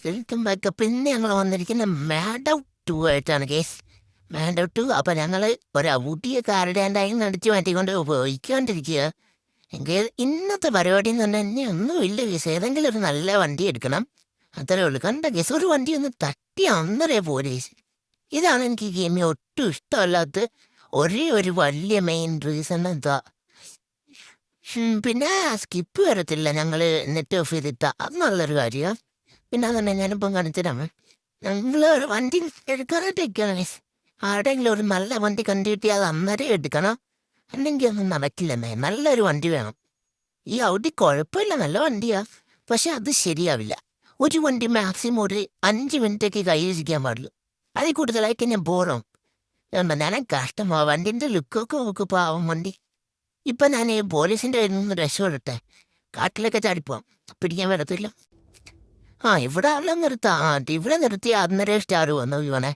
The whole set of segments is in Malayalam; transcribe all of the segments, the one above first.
Welcome back. പിന്നെ ഞങ്ങൾ വന്നിരിക്കുന്ന മാഡവ് 2 ആയിട്ടാണ് കേസ്. മാഡവ് 2. അപ്പം ഞങ്ങൾ ഒരു ഊട്ടിയെ കാരഡാൻഡായി നടിച്ചു മാറ്റിക്കൊണ്ട് ഉപയോഗിക്കൊണ്ടിരിക്കുക. എങ്കിൽ ഇന്നത്തെ പരിപാടി എന്ന് പറഞ്ഞാൽ ഇനി ഒന്നുമില്ല കേസ്. ഏതെങ്കിലും ഒരു നല്ല വണ്ടി എടുക്കണം, അത്രേ ഉള്ളൂ. കണ്ട കേസ്, ഒരു വണ്ടി ഒന്ന് തട്ടി അന്നേരെ പോലെ. ഇതാണ് എനിക്ക് ഈ ഗെയിമിൽ ഒട്ടും ഇഷ്ടമല്ലാത്ത ഒരേ ഒരു വലിയ മെയിൻ റീസൺ എന്താ. പിന്നെ സ്കിപ്പ് വരത്തില്ല, ഞങ്ങൾ നെറ്റ് ഓഫ് ചെയ്തിട്ടാ. അത് നല്ലൊരു കാര്യമാണ്. പിന്നെ അതന്നെ ഞാനിപ്പം കാണിച്ചിട്ടാണ്. ഞങ്ങൾ ഒരു വണ്ടി എടുക്കാനായിട്ടിരിക്കുകയാണ്. ആരുടെയെങ്കിലും ഒരു നല്ല വണ്ടി കണ്ടുകിട്ടി അത് അന്നേരം എടുക്കണം, അല്ലെങ്കിൽ ഒന്നും നടക്കില്ലെന്നേ. നല്ലൊരു വണ്ടി വേണം. ഈ ഔഡി കുഴപ്പമില്ല, നല്ല വണ്ടിയാ, പക്ഷെ അത് ശരിയാവില്ല. ഒരു വണ്ടി മാക്സിമം ഒരു 5 മിനിറ്റൊക്കെ കയ്യിലിരിക്കാൻ പാടുള്ളൂ. അതിൽ കൂടുതലായിട്ട് ഞാൻ ബോറാവും. ഞാൻ കഷ്ടമാ. വണ്ടിൻ്റെ ലുക്കൊക്കെ നോക്ക്, പാവം വണ്ടി. ഇപ്പം ഞാൻ ഈ പോലീസിൻ്റെ കയ്യിൽ നിന്ന് രക്ഷപ്പെടട്ടെ. കാട്ടിലൊക്കെ ചാടിപ്പോവാം, പിടിക്കാൻ വരത്തില്ല. ഇവിടെ എല്ലാം നിർത്താം. ഇവിടെ നിർത്തി അന്നേരം സ്റ്റാർ വന്നു ഇവനെ.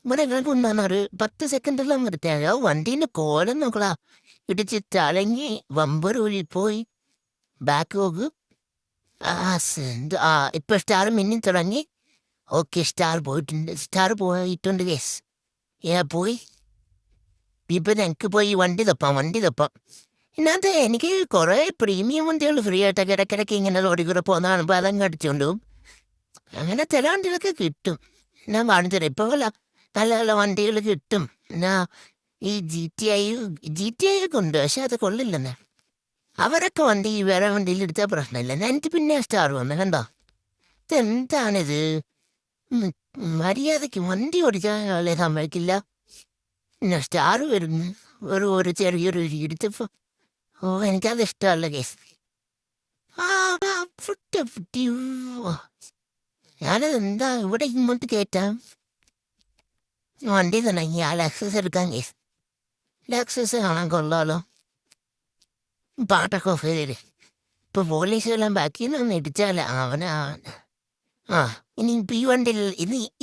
ഇവിടെ ഞങ്ങൾക്ക് ഒന്നാണ് ഒരു 10 സെക്കൻഡെല്ലാം നിർത്തിയാ. വണ്ടീൻ്റെ കോലം നോക്കടാ. ഇടിച്ച് തലങ്ങി വമ്പർ ഊരി പോയി. ബാക്ക് നോക്ക്. ഇപ്പം സ്റ്റാർ മിന്നി തുടങ്ങി. ഓക്കെ, സ്റ്റാർ പോയിട്ടുണ്ട്. സ്റ്റാർ പോയിട്ടുണ്ട് കേസ്. പോയി. ഇപ്പം ഞങ്ങൾക്ക് പോയി വണ്ടി തപ്പാം. ഇതിനകത്ത് എനിക്ക് കുറേ പ്രീമിയം വണ്ടികൾ ഫ്രീ ആയിട്ടൊക്കെ ഇടയ്ക്കിടയ്ക്ക് ഇങ്ങനെ റോഡിൽ കൂടെ പോകുന്ന കാണുമ്പോൾ അതങ്ങ് അടിച്ചുകൊണ്ട് പോകും. അങ്ങനെ ചില വണ്ടികളൊക്കെ കിട്ടും. ഞാൻ കാണിച്ചു തരാം. ഇപ്പോൾ നല്ല നല്ല വണ്ടികൾ കിട്ടും. ഈ ജി ടി ഐ ഒക്കെ ഉണ്ട്, പക്ഷെ അത് കൊള്ളില്ലെന്നേ. അവരൊക്കെ വണ്ടി വേറെ വണ്ടിയിൽ എടുത്താൽ പ്രശ്നമില്ല. എനിക്ക് പിന്നെ സ്റ്റാർ വന്നു. കണ്ടോ, ഇതെന്താണിത്? മര്യാദയ്ക്ക് വണ്ടി ഓടിക്കാൻ സമ്മതിക്കില്ല. പിന്നെ സ്റ്റാർ വരുന്നു ഒരു ചെറിയൊരു എടുത്തപ്പോൾ. എനിക്കത് ഇഷ്ടമല്ല കേസ്. ഞാനത് എന്താ ഇവിടെ ഇങ്ങോട്ട് കയറ്റാം. വണ്ടി തുടങ്ങി. ലെക്സസ് എടുക്കാൻ കേസ്. ലെക്സസ് കാണാൻ കൊള്ളാലോ. പാട്ടൊക്കെ ഓഫ് ചെയ്തേ. ഇപ്പൊ പോലീസെല്ലാം ബാക്കിൽ നിന്ന് ഇടിച്ചാലേ ഇനി ഈ വണ്ടിയിൽ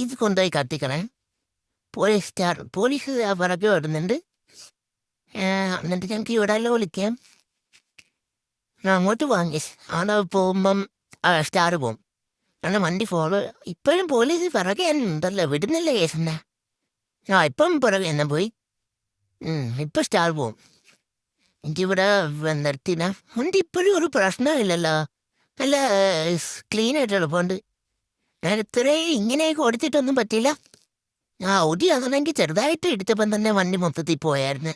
ഇത് കൊണ്ടുപോയി കത്തിക്കണേ. പോലീസ് പിറകെ വരുന്നുണ്ട്. എന്നിട്ട് ഞങ്ങൾക്ക് ഇവിടെ എല്ലാം വിളിക്കാം. അങ്ങോട്ട് വാങ്ങി അവിടെ പോകുമ്പം സ്റ്റാർ പോകും. കാരണം വണ്ടി ഫോളോ. ഇപ്പോഴും പോലീസ് പിറകെ ഉണ്ടല്ലോ, വിടുന്നില്ല കേസെന്നെ. ഇപ്പം പിറകെ എന്നെ പോയി. ഇപ്പം സ്റ്റാർ പോകും. എനിക്കിവിടെ നിർത്തിന വണ്ടി. ഇപ്പോഴും ഒരു പ്രശ്നമില്ലല്ലോ, നല്ല ക്ലീൻ ആയിട്ട് എളുപ്പമുണ്ട്. ഞാൻ ഇത്രയും ഇങ്ങനെയൊക്കെ ഓടിച്ചിട്ടൊന്നും പറ്റിയില്ല. ഔഡി അതാണെങ്കിൽ ചെറുതായിട്ട് എടുത്തപ്പം തന്നെ വണ്ടി മൊത്തത്തിൽ പോയായിരുന്നു.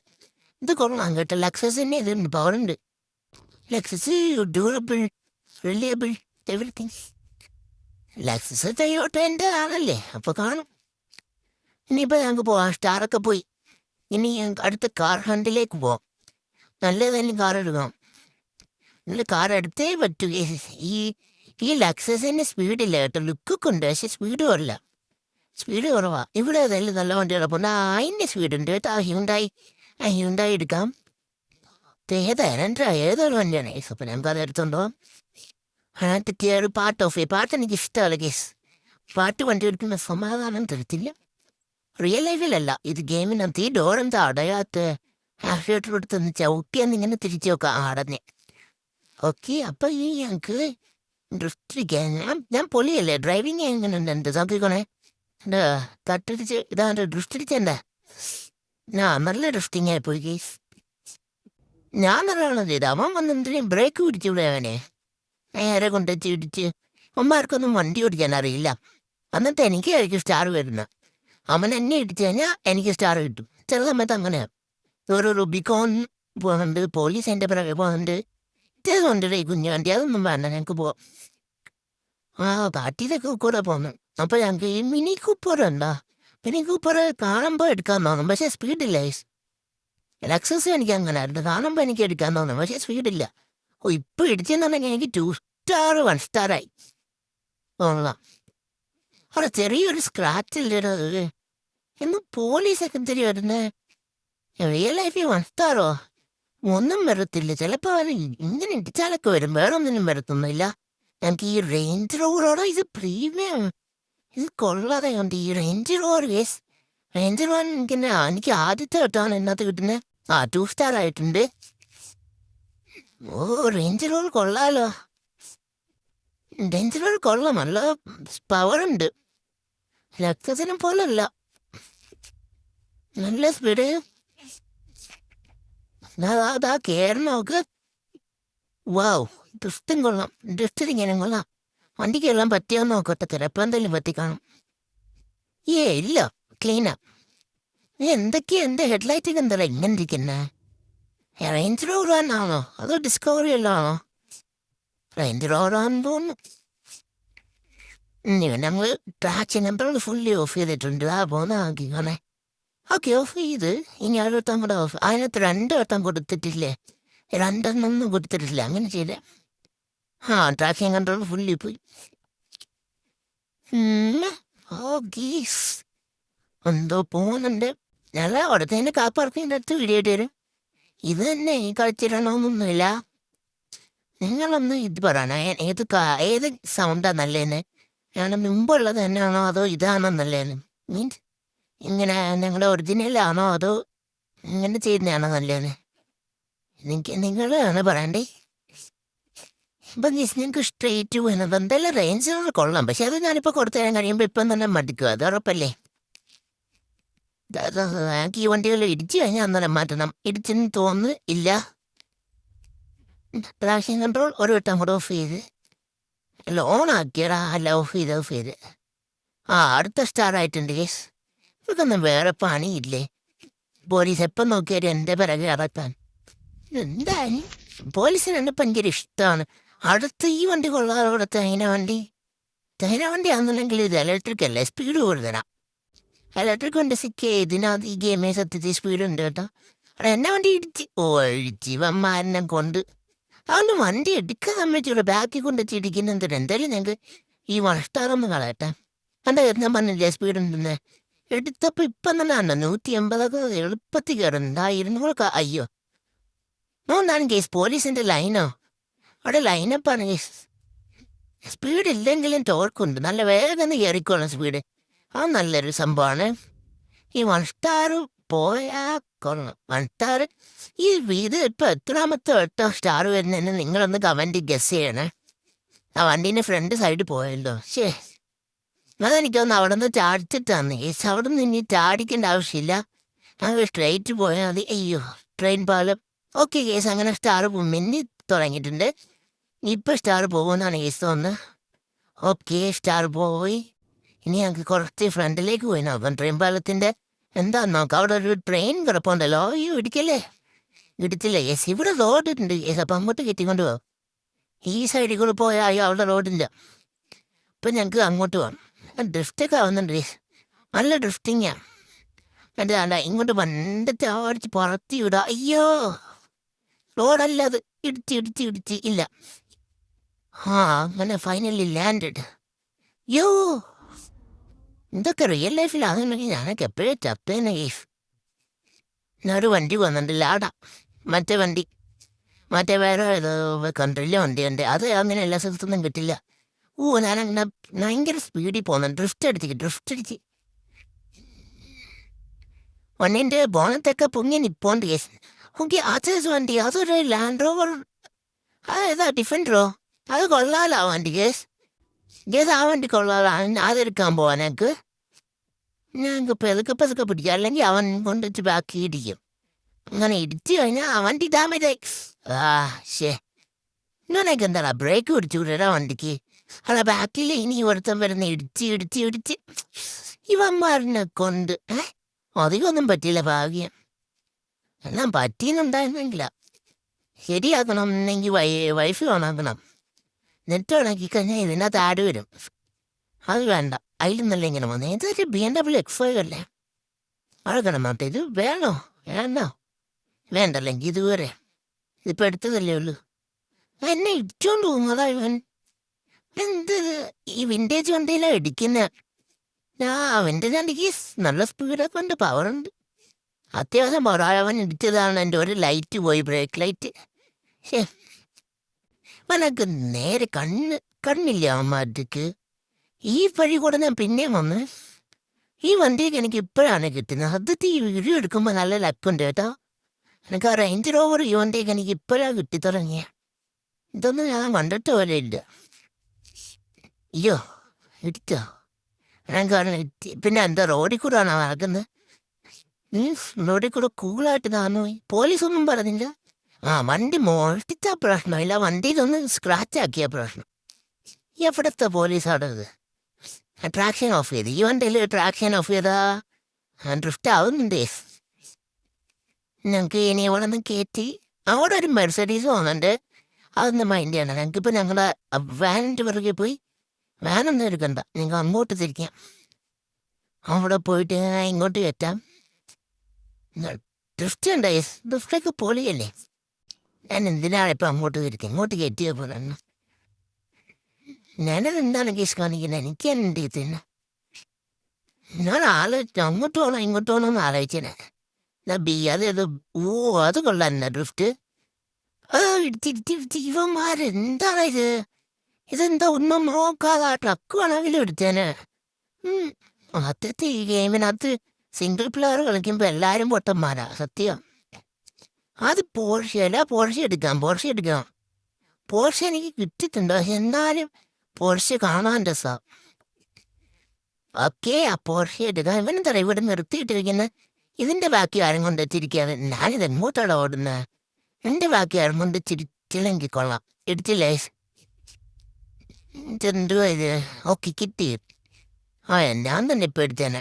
ഇത് കൊള്ളാം കേട്ടോ. ലെക്സസിന് ഇതുണ്ട്, പവറുണ്ട്. Lexus durable, reliable, everything. Lexus ടൊയോട്ടൻ്റെ ആണല്ലേ, അപ്പോൾ കാണും. ഇനിയിപ്പോൾ ഞങ്ങൾക്ക് പോവാം. സ്റ്റാറൊക്കെ പോയി. ഇനി ഞങ്ങൾക്ക് അടുത്ത കാർ ഹണ്ടിലേക്ക് പോവാം. നല്ലതന്നെ കാർ എടുക്കാം. നല്ല കാർ എടുത്തേ പറ്റൂ. ഈ ലെക്സസിൻ്റെ സ്പീഡില്ല കേട്ടോ. ലുക്കൊക്കെ ഉണ്ട്, പക്ഷേ സ്പീഡ് കുറയില്ല. സ്പീഡ് കുറവാ. ഇവിടെ ഏതായാലും നല്ല വണ്ടികളപ്പോൾ അതിൻ്റെ സ്പീഡുണ്ട് കേട്ടോ. ഹ്യുണ്ടായി എടുക്കാം. ഏതൊരു വണ്ടിയാണ് കേസ്. അപ്പം ഞങ്ങൾക്ക് അത് എടുത്തുണ്ടോ. അതിനകത്ത് കയറി പാട്ട് എനിക്ക് ഇഷ്ടമല്ല കേസ്. പാട്ട് വണ്ടി എടുക്കുന്ന സമാധാനം തരത്തില്ല. റിയൽ ലൈഫിലല്ല, ഇത് ഗെയിമിനകത്ത്. ഈ ഡോറെന്താ അടയാത്ത? ആക്സിലേറ്റർ എടുത്തൊന്ന് ചവിട്ടിയാന്ന് ഇങ്ങനെ തിരിച്ചു നോക്കാം അടഞ്ഞ്. ഓക്കെ, അപ്പം ഈ ഞങ്ങൾക്ക് ഡ്രിഫ്റ്റിരിക്കാൻ ഞാൻ പൊളിയല്ലേ. ഡ്രൈവിങ് എങ്ങനെ ഉണ്ട് എൻ്റെ നോക്കിക്കോണേ. തട്ടടിച്ച് ഇതാണ്ട് ഡ്രിഫ്റ്റിരിച്ചെൻ്റെ. നല്ല ഡ്രിഫ്റ്റിംഗ് ആയിപ്പോയി കേസ്. ഞാൻ നല്ലതാണ് ചെയ്ത്. അവൻ വന്നിട്ട് ബ്രേക്ക് പിടിച്ചുവിടെ. അവനെ നേരെ കൊണ്ടുവച്ച് ഇടിച്ച്. അമ്മമാർക്കൊന്നും വണ്ടി ഓടിക്കാൻ അറിയില്ല. എന്നിട്ട് എനിക്കായിരിക്കും സ്റ്റാർ വരുന്നത്. അവൻ എന്നെ ഇടിച്ചു കഴിഞ്ഞാൽ എനിക്ക് സ്റ്റാർ കിട്ടും. ചില സമയത്ത് അങ്ങനെയാണ്. ഒരു റുബിക്കോൺ പോകുന്നുണ്ട്, പോലീസ് എൻ്റെ പിറകെ പോകുന്നുണ്ട്. ഇതേതുണ്ട് ഈ കുഞ്ഞു വണ്ടി, അതൊന്നും വേണ്ട, ഞങ്ങൾക്ക് പോവാം. കാട്ടിയിലൊക്കെ കൂടെ പോകുന്നു. അപ്പോൾ ഞങ്ങൾക്ക് ഈ മിനി കൂപ്പർ ഉണ്ടോ? മിനി കൂപ്പർ കാണുമ്പോൾ എടുക്കാൻ തോന്നും, പക്ഷേ സ്പീഡില്ല. ലെക്സസ് എനിക്ക് അങ്ങനെയായിരുന്നു. കാണുമ്പോൾ എനിക്ക് എടുക്കാൻ തോന്നും, പക്ഷേ സ്പീഡില്ല. ഇപ്പോൾ ഇടിച്ചെന്നുണ്ടെങ്കിൽ എനിക്ക് 2 സ്റ്റാർ 1 സ്റ്റാറായി തോന്നാം. അവിടെ ചെറിയൊരു സ്ക്രാച്ചില്ലല്ലോ. എന്നും പോലീസൊക്കെ എന്തിരി വരുന്നത്. റിയൽ ലൈഫിൽ 1 സ്റ്റാറോ ഒന്നും വരത്തില്ല. ചിലപ്പോൾ അവർ ഇങ്ങനെ ഇടിച്ചാലൊക്കെ വരും, വേറെ ഒന്നിനും വരത്തൊന്നുമില്ല. എനിക്ക് ഈ റേഞ്ച് റോവറോടോ ഇത് പ്രീമിയം, ഇത് കൊള്ളാതെ ഉണ്ട്. ഈ range rover case. Range rover എനിക്ക് ആദ്യത്തെ വട്ടമാണ് ഇതിനകത്ത് കിട്ടുന്നത്. 2 സ്റ്റാർ ആയിട്ടുണ്ട്. റേഞ്ച് റോവർ കൊള്ളാലോ. ഡേഞ്ചർ കൊള്ളാം, നല്ല പവറുണ്ട്. ലക്ഷത്തിനും പോലല്ല, നല്ല സ്പീഡ്. അതാ കേരളം നോക്ക്. വാവ്, ഡ്രിഫ്റ്റും കൊള്ളാം, ഡ്രിഫ്റ്റിങ്ങനെ കൊള്ളാം. വണ്ടിക്കെല്ലാം പറ്റിയോന്ന് നോക്കട്ടെ, ചിലപ്പോൾ എന്തെങ്കിലും പറ്റിക്കാണും. ഇല്ല, ക്ലീനാ. എന്തൊക്കെയാ എൻ്റെ ഹെഡ്ലൈറ്റൊക്കെ എന്താ ഇങ്ങനെ ഇരിക്കുന്നേ? റേഞ്ച് റോവർ തന്നെയാണോ അതോ ഡിസ്കവറി എല്ലാം ആണോ? റേഞ്ച് റോവറാണെന്ന് തോന്നുന്നു. ഞങ്ങൾ ട്രാക്ഷൻ കൺട്രോൾ ഫുള്ളി ഓഫ് ചെയ്തിട്ടുണ്ട്. പോകുന്ന ആക്കിക്കോണേ. ഓക്കെ, ഓഫ് ചെയ്ത് ഇനി അടുത്തം കൂടെ ഓഫ്. അതിനകത്ത് 2 വട്ടം കൊടുത്തിട്ടില്ലേ? 2 കൊടുത്തിട്ടില്ല, അങ്ങനെ ചെയ്തേ. ട്രാക്ഷൻ കൺട്രോൾ ഫുള്ളി പോയി. ഓ ഗീസ്, എന്തോ പോകുന്നുണ്ട്. നല്ല അവിടുത്തെ കാപ്പാർക്കിൻ്റെ അടുത്ത് വീഡിയോ തരും. ഇത് തന്നെ ഈ കളിച്ചിടണമെന്നൊന്നുമില്ല. നിങ്ങളൊന്ന് ഇത് പറയണ, ഏത് സൗണ്ടാ നല്ലതെന്ന്? ഞാൻ മുമ്പുള്ളത് തന്നെയാണോ അതോ ഇതാണോ നല്ലതെന്ന്? മീൻസ് ഇങ്ങനെ നിങ്ങളുടെ ഒറിജിനലാണോ അതോ ഇങ്ങനെ ചെയ്യുന്നതാണോ നല്ലതെന്ന്? നിങ്ങളാണ് പറയണ്ടേ. ഇപ്പം നിങ്ങൾക്ക് സ്ട്രേറ്റ് പോകുന്നത് എന്തായാലും റേഞ്ച് കൊള്ളാം. പക്ഷെ അത് ഞാനിപ്പോൾ കൊടുത്തു തരാൻ കഴിയുമ്പോൾ ഇപ്പം തന്നെ മടിക്കുക, അത് ഉറപ്പല്ലേ? ഈ വണ്ടികൾ ഇടിച്ചു കഴിഞ്ഞാൽ അന്നേരം മാറ്റണം. ഇടിച്ചെന്ന് തോന്നുന്നു ഇല്ല. ട്രാക്ഷൻ കൺട്രോൾ ഒരു വട്ടം കൂടെ ഓഫ് ചെയ്ത് അല്ല ഓണാക്കിയടാ, അല്ല ഓഫ് ചെയ്ത്. അടുത്ത സ്റ്റാർ ആയിട്ടുണ്ട് കേസ്. ഇതൊന്നും വേറെ പണിയില്ലേ? പോലീസ് എപ്പം നോക്കിയാലും എൻ്റെ പിറകെ അടക്കാൻ. എന്തായാലും പോലീസിന് എന്നെ ഭയങ്കര ഇഷ്ടമാണ്. അടുത്ത് ഈ വണ്ടി കൊള്ളാതെ അടുത്ത ചൈന വണ്ടി ആണെന്നുണ്ടെങ്കിൽ ഇത് ഇലക്ട്രിക് അല്ലേ, സ്പീഡ് കൂടുതലാണ്. ഇലക്ട്രിക് വണ്ടി സിക്ക് ഇതിനകത്ത് ഈ ഗെയിമേ സത്യത്തിൽ സ്പീഡുണ്ട് കേട്ടോ. അവിടെ എന്നെ വണ്ടി ഇടിച്ച് വന്മാരനെ കൊണ്ട് അതുകൊണ്ട് വണ്ടി എടുക്കാൻ സമ്മതിച്ചുള്ള ബാക്കിൽ കൊണ്ട് ഇടിക്കുന്നുണ്ട്. എന്തായാലും ഞങ്ങൾക്ക് ഈ വളർത്താറൊന്ന് കളയട്ടെ. എൻ്റെ ഞാൻ പറഞ്ഞില്ലേ സ്പീഡുണ്ടെന്ന്. എടുത്തപ്പോൾ ഇപ്പം തന്നെ ഉണ്ടോ 180 എളുപ്പത്തിൽ കയറുന്നുണ്ട്. 200 അയ്യോ നോന്താണ് കേസ്. പോലീസിൻ്റെ ലൈനോ അവിടെ ലൈനപ്പാണ് കേസ്. സ്പീഡ് ഇല്ലെങ്കിലും ടോർക്കുണ്ട്, നല്ല വേഗം കയറിക്കോളാം സ്പീഡ്. അത് നല്ലൊരു സംഭവമാണ്. ഈ 1 സ്റ്റാർ പോയാൽ കൊള്ളണം. 1 സ്റ്റാർ ഇത് ഇപ്പം എത്രാമത്തെ സ്റ്റാർ വരുന്നതെന്ന് നിങ്ങളൊന്ന് കമൻറ്റ് ഗസ് ചെയ്യണേ. ആ വണ്ടീൻ്റെ ഫ്രണ്ട് സൈഡ് പോയല്ലോ. അതെനിക്കൊന്ന് അവിടെ നിന്ന് ചാടിച്ചിട്ടാന്ന് കേസ്. അവിടെ നിന്ന് ഇനി ചാടിക്കേണ്ട ആവശ്യമില്ല, ഞങ്ങൾ സ്ട്രൈറ്റ് പോയാൽ മതി. അയ്യോ, ട്രെയിൻ പാലം. ഓക്കെ കേസ്, അങ്ങനെ സ്റ്റാർ മിന്നി തുടങ്ങിയിട്ടുണ്ട്. ഇപ്പം സ്റ്റാർ പോകുമെന്നാണ് കേസ് തോന്നുന്നത്. ഓക്കെ, സ്റ്റാർ പോയി. ഇനി ഞങ്ങൾക്ക് കുറച്ച് ഫ്രണ്ടിലേക്ക് പോയി നോക്കാം ട്രെയിൻ പാലത്തിൻ്റെ എന്താന്ന് നോക്കാം. അവിടെ ഒരു ട്രെയിൻ കിടപ്പുണ്ടല്ലോ. അയ്യോ, ഇടിച്ചില്ല യെസ്. ഇവിടെ റോഡുണ്ട് യെസ്. അപ്പം അങ്ങോട്ട് കെട്ടിക്കൊണ്ട് പോകാം. ഈ സൈഡിൽ കൂടെ പോയാൽ അയ്യോ അവിടെ റോഡില്ല. ഇപ്പം ഞങ്ങൾക്ക് അങ്ങോട്ട് പോകാം. ഡ്രിഫ്റ്റൊക്കെ ആവുന്നുണ്ട് യെസ്, നല്ല ഡ്രിഫ്റ്റിങ്ങാണ്. എന്താ ഇങ്ങോട്ട് പണ്ടത്തെ അടിച്ച് പുറത്തി വിടുക. അയ്യോ, റോഡല്ല അത്, ഇടിച്ച് ഇല്ല. അങ്ങനെ ഫൈനലി ലാൻഡഡ്. യോ, ഇതൊക്കെ റിയൽ ലൈഫിലാണെന്നുണ്ടെങ്കിൽ ഞാനൊക്കെ എപ്പോഴേ ചത്തേനെ കേസ്. ഒരു വണ്ടി വന്നിട്ടുണ്ട് ലാടാ, മറ്റേ വേറെ കൺട്രിയിലെ വണ്ടിയുണ്ട്. അത് അങ്ങനെ എല്ലാ സ്ഥലത്തൊന്നും കിട്ടില്ല. ഞാനങ്ങനെ ഭയങ്കര സ്പീഡിൽ പോകുന്നു. ഡ്രിഫ്റ്റ് അടിച്ച് വണ്ടിൻ്റെ ബോണത്തൊക്കെ പൊങ്ങി നിപ്പോണ്ട് കേസ്. ഓക്കെ, അത് വണ്ടി അതൊരു ലാൻഡ് റോവർ. അതേതാ ഡിഫൻഡറോ? അത് കൊള്ളാലോ വണ്ടി കേസ്. ആ വണ്ടി കൊള്ളാലോ. അതെടുക്കാൻ പോവാൻ ഞങ്ങൾക്ക് പെതുക്കെ പിടിക്കാം, അല്ലെങ്കിൽ അവൻ കൊണ്ടിട്ട് ബാക്കി ഇടിക്കും. അങ്ങനെ ഇടിച്ചു കഴിഞ്ഞാൽ ആ വണ്ടി ഡാമേജ് ആയി. ഇങ്ങനെയൊക്കെ എന്താടാ ബ്രേക്ക് പിടിച്ചു വിടരാ വണ്ടിക്ക്. അല്ല ബാക്കിൽ ഇനി ഒരുത്തം വരുന്ന ഇടിച്ച് ഇവന്മാരിനെ കൊണ്ട് അധികമൊന്നും പറ്റിയില്ല. ഭാഗ്യം എല്ലാം പറ്റിയെന്നുണ്ടായിരുന്നെങ്കില. ശരിയാക്കണം എന്നെങ്കിൽ വൈഫ് ഓണാക്കണം. നെറ്റ് ഓണാക്കി കഴിഞ്ഞാൽ ഇതിനകത്ത് ആഡ് വരും. അത് വേണ്ട, അതിലൊന്നല്ല ഇങ്ങനെ വന്നത്. ഏതൊരു BMW X5 അല്ലേ? അഴക്കണം നോട്ടെ. ഇത് വേണോ വേണ്ടല്ലെങ്കിൽ ഇതുവരെ ഇതിപ്പോൾ എടുത്തതല്ലേ ഉള്ളൂ. എന്നെ ഇടിച്ചോണ്ട് പോകുന്നതാ ഇവൻ. എന്ത് ഈ വിൻറ്റേജ് വണ്ടിയിലാണ് ഇടിക്കുന്നത്. വിൻറ്റേജ് വണ്ടിക്ക് നല്ല സ്പീഡൊക്കെ ഉണ്ട്, പവറുണ്ട്. അത്യാവശ്യം പവറായവൻ ഇടിച്ചതാണ്. എൻ്റെ ഒരു ലൈറ്റ് പോയി, ബ്രേക്ക് ലൈറ്റ്. അവനക്ക് നേരെ കണ്ണില്ല അവന്മാർക്ക്. ഈ വഴി കൂടെ ഞാൻ പിന്നെയും വന്ന് ഈ വണ്ടിയൊക്കെ എനിക്ക് ഇപ്പോഴാണ് കിട്ടുന്നത്. സത്യത്തിൽ ഈ വീഡിയോ എടുക്കുമ്പോൾ നല്ല ലക്കുണ്ട് കേട്ടോ. എനിക്ക് ആ റേഞ്ച് റോവർ ഈ വണ്ടിയൊക്കെ എനിക്ക് ഇപ്പോഴാണ് കിട്ടി തുടങ്ങിയ. ഇതൊന്നും ഞാൻ കണ്ടിട്ട് പോലെ ഇല്ല. അയ്യോ ഇടിച്ചോ ഞാൻ കാരണം പിന്നെ എന്താ റോഡിൽ കൂടെ ആണോ നടക്കുന്നത് റോഡിൽ കൂടെ കൂളായിട്ട് താന്നു പോയി പോലീസൊന്നും പറഞ്ഞില്ല ആ വണ്ടി മോഷ്ടിച്ച പ്രശ്നമില്ല വണ്ടിയിലൊന്ന് സ്ക്രാച്ച് ആക്കിയ പ്രശ്നം എവിടത്തെ പോലീസാണ് ഇത് ട്രാക്ഷൻ ഓഫ് ചെയ്ത് ഈ വണ്ടിയിൽ ട്രാക്ഷൻ ഓഫ് ചെയ്താ ഡ്രിഫ്റ്റ് ആവുന്നുണ്ട് ഞങ്ങൾക്ക് ഇനി അവിടെ നിന്ന് കയറ്റി അവിടെ ഒരു മെർസഡീസ് പോകുന്നുണ്ട് അതൊന്നും മൈൻഡ് ചെയ്യണം ഞങ്ങൾക്കിപ്പോൾ ഞങ്ങളുടെ വാനിൻ്റെ പിറകെ പോയി വാനൊന്നും എടുക്കണ്ട നിങ്ങൾ അങ്ങോട്ട് തിരിക്കാം അവിടെ പോയിട്ട് ഇങ്ങോട്ട് കയറ്റാം ഡ്രിഫ്റ്റ് ഉണ്ട് ഡ്രിഫ്റ്റൊക്കെ പൊളിയല്ലേ ഞാൻ എന്തിനാണ് ഇപ്പം അങ്ങോട്ട് തിരിക്കാം ഇങ്ങോട്ട് കയറ്റിയ പോലെ ഞാനത് എന്താണ് കേസ് കാണിക്കുന്നത് എനിക്ക് എൻ്റെ ഇതിന് ഞാൻ ആലോചിച്ചു അങ്ങോട്ട് പോകണം ഇങ്ങോട്ട് പോകണമെന്ന് ആലോചിച്ചേനെ അത് ഓ അത് കൊള്ളാൻ ഡ്രിഫ്റ്റ് ഇവന്മാരെന്താണ് ഇത് ഇതെന്താ ഒന്നും നോക്കാതെ ആ ട്രക്ക് വേണമെങ്കിലും എടുത്തേനെ സത്യത്തിൽ ഈ ഗെയിമിനകത്ത് സിംഗിൾ പ്ലെയർ കളിക്കുമ്പോൾ എല്ലാവരും പൊട്ടന്മാരാ സത്യം അത് പോർഷ എടുക്കാം പോർഷ എനിക്ക് കിട്ടിയിട്ടുണ്ട് പക്ഷെ എന്നാലും പോർഷ കാണാൻ രസം ഓക്കെ ആ പോർഷ എടുക്കാം ഇവനെന്താ ഇവിടെ നിർത്തിയിട്ടിരിക്കുന്നത് ഇതിൻ്റെ ബാക്കി ആരും കൊണ്ട് തിരിക്കാതെ ഞാനിത് എങ്ങോട്ടാണ് ഓടുന്നത് എൻ്റെ ബാക്കി ആരും കൊണ്ട് തിരിച്ചില്ലെങ്കിൽ കൊള്ളാം എടുത്തില്ലേ ഇതെന്തുവാ ഇത് ഓക്കെ കിട്ടി ഞാൻ തന്നെ ഇപ്പം എടുത്തേനെ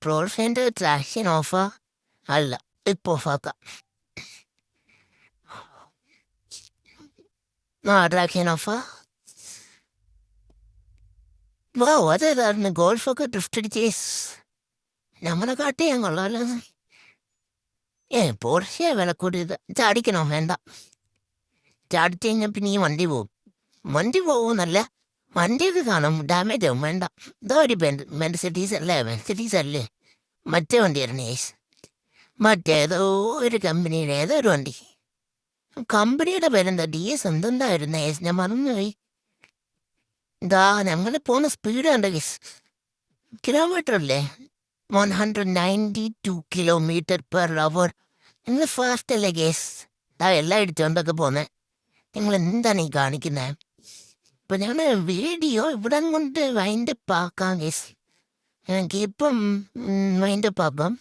പ്രോൾഫേൻ്റെ ട്രാക്ഷൻ ഓഫാ അല്ല ഇപ്പോൾ ഓഫാക്കാം ട്രാക്ഷൻ ഓഫാ വാ അതേതായിരുന്നു ഗോൾഫൊക്കെ ഡ്രിഫ്റ്റ് അടിച്ചേസ് നമ്മളെ കാട്ടി ഞാൻ കൊള്ളാമല്ലോ പോർഷേ വില കൂടിയത് ചാടിക്കണോ വേണ്ട ചാടിച്ചു കഴിഞ്ഞാൽ പിന്നെ ഈ വണ്ടി പോകുമെന്നല്ല വണ്ടിയൊക്കെ കാണും ഡാമേജ് ആവും വേണ്ട ഇതാ ഒരു മെർസിഡീസ് അല്ലേ മറ്റേ വണ്ടിയായിരുന്നു ഏസ് മറ്റേതോ ഒരു കമ്പനിയുടെ ഏതോ ഒരു വണ്ടി കമ്പനിയുടെ പേരെന്താ DS എന്തെന്തായിരുന്നു ഏസ് ഞാൻ മറന്നുപോയി ഇതാ ഞങ്ങൾ പോകുന്ന സ്പീഡ് കണ്ട കേസ് കിലോമീറ്റർ അല്ലേ 192 km/h നിങ്ങൾ ഫാസ്റ്റ് അല്ലേ കേസ് എല്ലാം ഇടിച്ചോണ്ടൊക്കെ പോന്നെ നിങ്ങൾ എന്താണ് ഈ കാണിക്കുന്നത് ഇപ്പം ഞങ്ങൾ വീഡിയോ ഇവിടെ കൊണ്ട് വൈൻഡപ്പ് ആക്കാം കേസ് ഞങ്ങൾക്ക് ഇപ്പം വൈൻഡപ്പ് ആക്കാം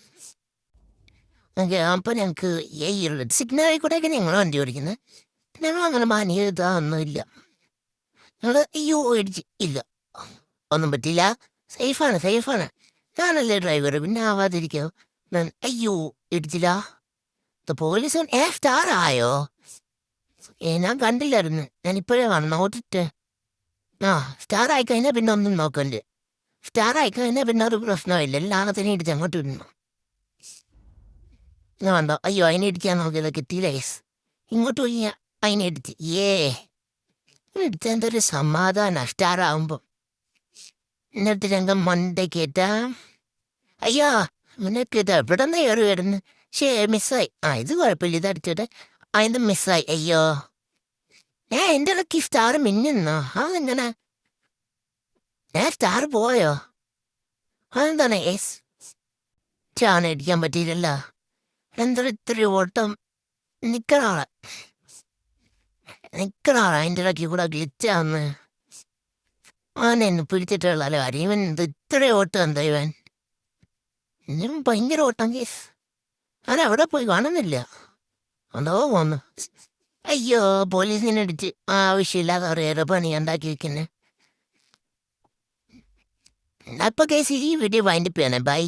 അപ്പം ഞങ്ങൾക്ക് സിഗ്നലിൽ കൂടെയൊക്കെ ഞങ്ങൾ വണ്ടി ഓടിക്കുന്നത് ഞങ്ങൾ അങ്ങനെ മാനിയതൊന്നുമില്ല ഞങ്ങൾ അയ്യോ ഇടിച്ച് ഇല്ല ഒന്നും പറ്റില്ല സേഫാണ് ഞാനല്ലേ ഡ്രൈവർ പിന്നെ ആവാതിരിക്കോ അയ്യോ ഇടിച്ചില്ല പോലീസ് സ്റ്റാർ ആയോ ഞാൻ കണ്ടില്ലായിരുന്നു ഞാനിപ്പോഴേ വേണം നോട്ടിട്ട് സ്റ്റാർ ആയിക്കഴിഞ്ഞാൽ പിന്നെ ഒന്നും നോക്കണ്ട് സ്റ്റാർ ആയിക്കഴിഞ്ഞാൽ പിന്നെ ഒരു പ്രശ്നമില്ല എല്ലാത്തിനും ഇടിച്ച് അങ്ങോട്ട് ഇടണം വേണ്ടോ അയ്യോ അതിനെ ഇടിക്കാൻ നോക്കിയത് കിട്ടിയില്ലേ ഇങ്ങോട്ട് പോയി അതിനെ ഇടിച്ച് ഇടിച്ച എന്തൊരു സമാധാനം സ്റ്റാർ ആവുമ്പോൾ എന്നിട്ട് രംഗം മണ്ട കേട്ടാ അയ്യോ നിനക്ക് ഇത് എവിടെ നിന്ന് കയറി വരുന്നു മിസ്സായി ഇത് കുഴപ്പമില്ല ഇത് അടിച്ചോട്ടെ ഇത് മിസ്സായി അയ്യോ എൻ്റെ ഇടയ്ക്ക് സ്റ്റാർ മിന്നുന്നോ അതെങ്ങനെ സ്റ്റാർ പോയോ അതെന്താണ് അടിക്കാൻ പറ്റിയില്ലല്ലോ എന്താ ഇത്തിരി ഓട്ടം നിക്കണാളെ അതിൻ്റെ ഇടയ്ക്ക് കൂടെ ഗ്ലിച്ചാന്ന് എന്നെ പിടിച്ചിട്ടുള്ളല്ലോ ഇവൻ ഇത് ഇത്ര ഓട്ടം എന്താ ഇവൻ ഭയങ്കര ഓട്ടം കേസ് അവിടെ പോയി കാണുന്നില്ല അതോ പോന്നു അയ്യോ പോലീസിനെ അടിച്ച് ആവശ്യമില്ലാതെ അറിയാതെ പണി ഉണ്ടാക്കി വെക്കുന്നേ അപ്പൊ കേസ് ഈ വീഡിയോ വൈൻഡപ്പ് ചെയ്യണേ ബൈ